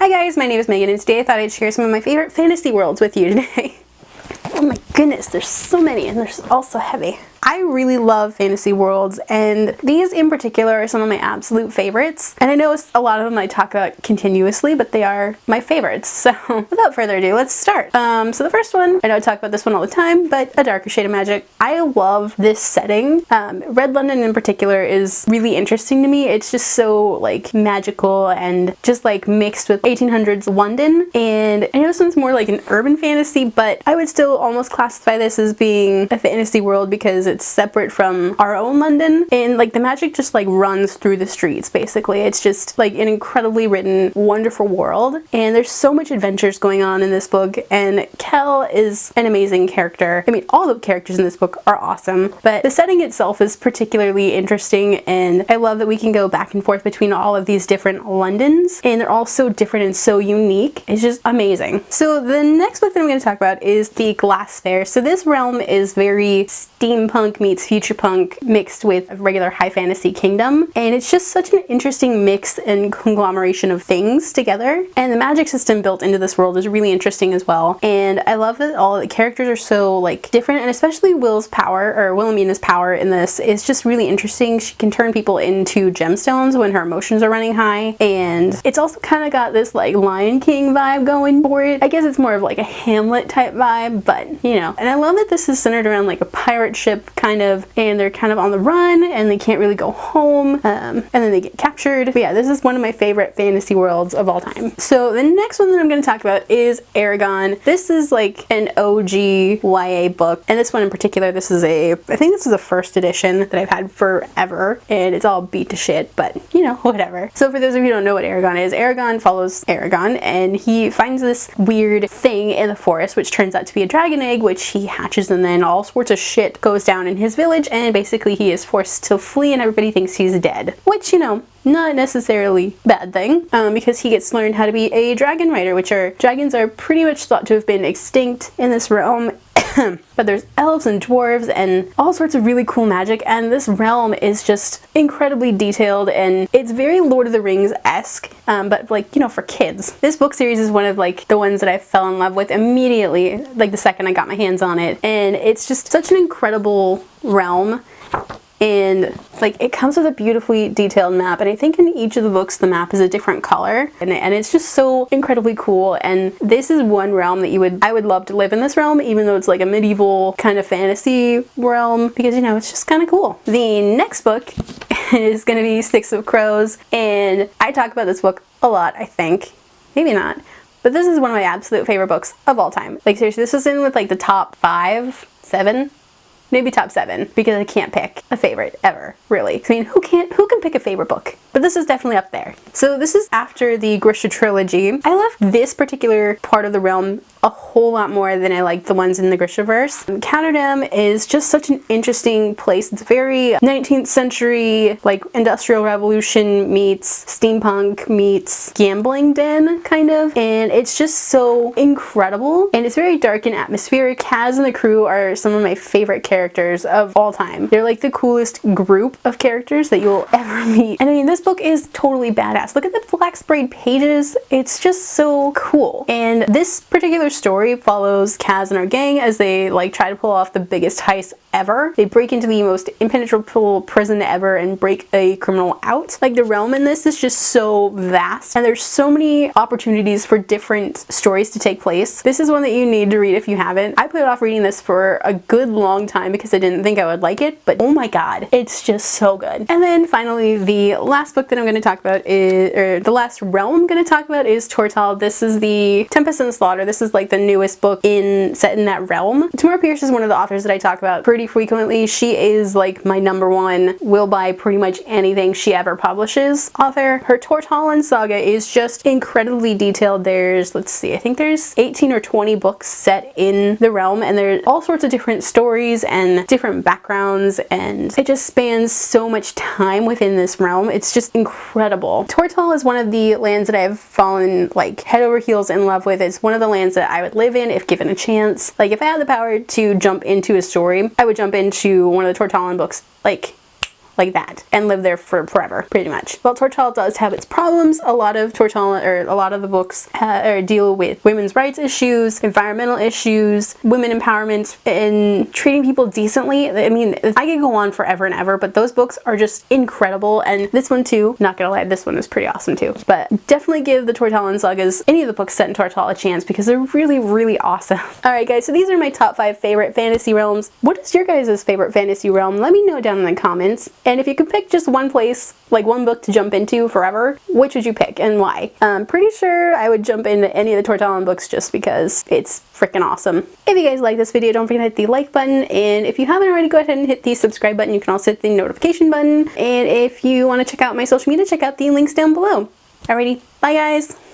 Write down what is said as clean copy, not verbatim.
Hi guys, my name is Megan and today I thought I'd share some of my favorite fantasy worlds with you today. Oh my goodness, there's so many and they're all so heavy. I really love fantasy worlds, and these in particular are some of my absolute favorites. And I know a lot of them I talk about continuously, but they are my favorites. So without further ado, let's start. So the first one, I know I talk about this one all the time, but A Darker Shade of Magic. I love this setting. Red London in particular is really interesting to me. It's just so like magical and just like mixed with 1800s London. And I know this one's more like an urban fantasy, but I would still almost classify this as being a fantasy world because it's separate from our own London, and like the magic just like runs through the streets basically. It's just like an incredibly written, wonderful world, and there's so much adventures going on in this book, and Kell is an amazing character. I mean, all the characters in this book are awesome, but the setting itself is particularly interesting, and I love that we can go back and forth between all of these different Londons, and they're all so different and so unique. It's just amazing. So the next book that I'm going to talk about is The Glass Fair. So this realm is very steampunk meets future punk mixed with a regular high fantasy kingdom, and it's just such an interesting mix and conglomeration of things together, and the magic system built into this world is really interesting as well. And I love that all the characters are so like different, and especially Wilhelmina's power in this is just really interesting. She can turn people into gemstones when her emotions are running high, and it's also kind of got this like Lion King vibe going for it. I guess it's more of like a Hamlet type vibe, but you know. And I love that this is centered around like a pirate ship kind of, and they're kind of on the run and they can't really go home, and then they get captured. But yeah, this is one of my favorite fantasy worlds of all time. So the next one that I'm going to talk about is Eragon. This is like an OG YA book, and this one in particular, I think this is a first edition that I've had forever, and it's all beat to shit, but you know, whatever. So for those of you who don't know what Eragon is, Eragon follows Eragon, and he finds this weird thing in the forest which turns out to be a dragon egg, which he hatches, and then all sorts of shit goes down in his village, and basically he is forced to flee and everybody thinks he's dead, which, you know, not necessarily a bad thing, because he gets to learn how to be a dragon rider, which dragons are pretty much thought to have been extinct in this realm. But there's elves and dwarves and all sorts of really cool magic, and this realm is just incredibly detailed, and it's very Lord of the Rings-esque, but like, you know, for kids. This book series is one of like the ones that I fell in love with immediately, like the second I got my hands on it, and it's just such an incredible realm. And like it comes with a beautifully detailed map, and I think in each of the books the map is a different color, and it's just so incredibly cool. And this is one realm that I would love to live in this realm, even though it's like a medieval kind of fantasy realm, because you know, it's just kind of cool. The next book is going to be Six of Crows, and I talk about this book a lot, I think. Maybe not. But this is one of my absolute favorite books of all time. Like seriously, this was in with like the top 5, 7, maybe top 7, because I can't pick a favorite ever, really. I mean, who can pick a favorite book? But this is definitely up there. So this is after the Grisha trilogy. I love this particular part of the realm a whole lot more than I like the ones in the Grishaverse. Counterdam is just such an interesting place. It's very 19th century, like Industrial Revolution meets steampunk meets gambling den, kind of. And it's just so incredible. And it's very dark and atmospheric. Kaz and the crew are some of my favorite characters of all time. They're like the coolest group of characters that you'll ever meet. And I mean, this book is totally badass. Look at the black sprayed pages. It's just so cool. And this particular story follows Kaz and our gang as they like try to pull off the biggest heist ever. They break into the most impenetrable prison ever and break a criminal out. Like the realm in this is just so vast, and there's so many opportunities for different stories to take place. This is one that you need to read if you haven't. I put off reading this for a good long time because I didn't think I would like it, but oh my god, it's just so good. And then finally, the last book that I'm going to talk about is, or the last realm I'm going to talk about is Tortall. This is the Tempest and Slaughter. This is like the newest book set in that realm. Tamora Pierce is one of the authors that I talk about pretty frequently. She is like my #1, will buy pretty much anything she ever publishes author. Her Tortall saga is just incredibly detailed. There's, let's see, I think there's 18 or 20 books set in the realm, and there's all sorts of different stories and different backgrounds, and it just spans so much time within this realm. It's just incredible. Tortall is one of the lands that I've fallen like head over heels in love with. It's one of the lands that I would live in if given a chance. Like if I had the power to jump into a story, I would jump into one of the Tortall books like like that and live there for forever, pretty much. Well, Tortala does have its problems. A lot of the books deal with women's rights issues, environmental issues, women empowerment, and treating people decently. I mean, I could go on forever and ever, but those books are just incredible, and this one too, not gonna lie, this one is pretty awesome too. But definitely give the Tortalan Sagas, any of the books set in Tortala, a chance because they're really, really awesome. Alright guys, so these are my top 5 favorite fantasy realms. What is your guys' favorite fantasy realm? Let me know down in the comments. And if you could pick just one place, like one book to jump into forever, which would you pick and why? I'm pretty sure I would jump into any of the Tortalan books just because it's freaking awesome. If you guys like this video, don't forget to hit the like button, and if you haven't already, go ahead and hit the subscribe button. You can also hit the notification button, and if you want to check out my social media, check out the links down below. Alrighty, bye guys!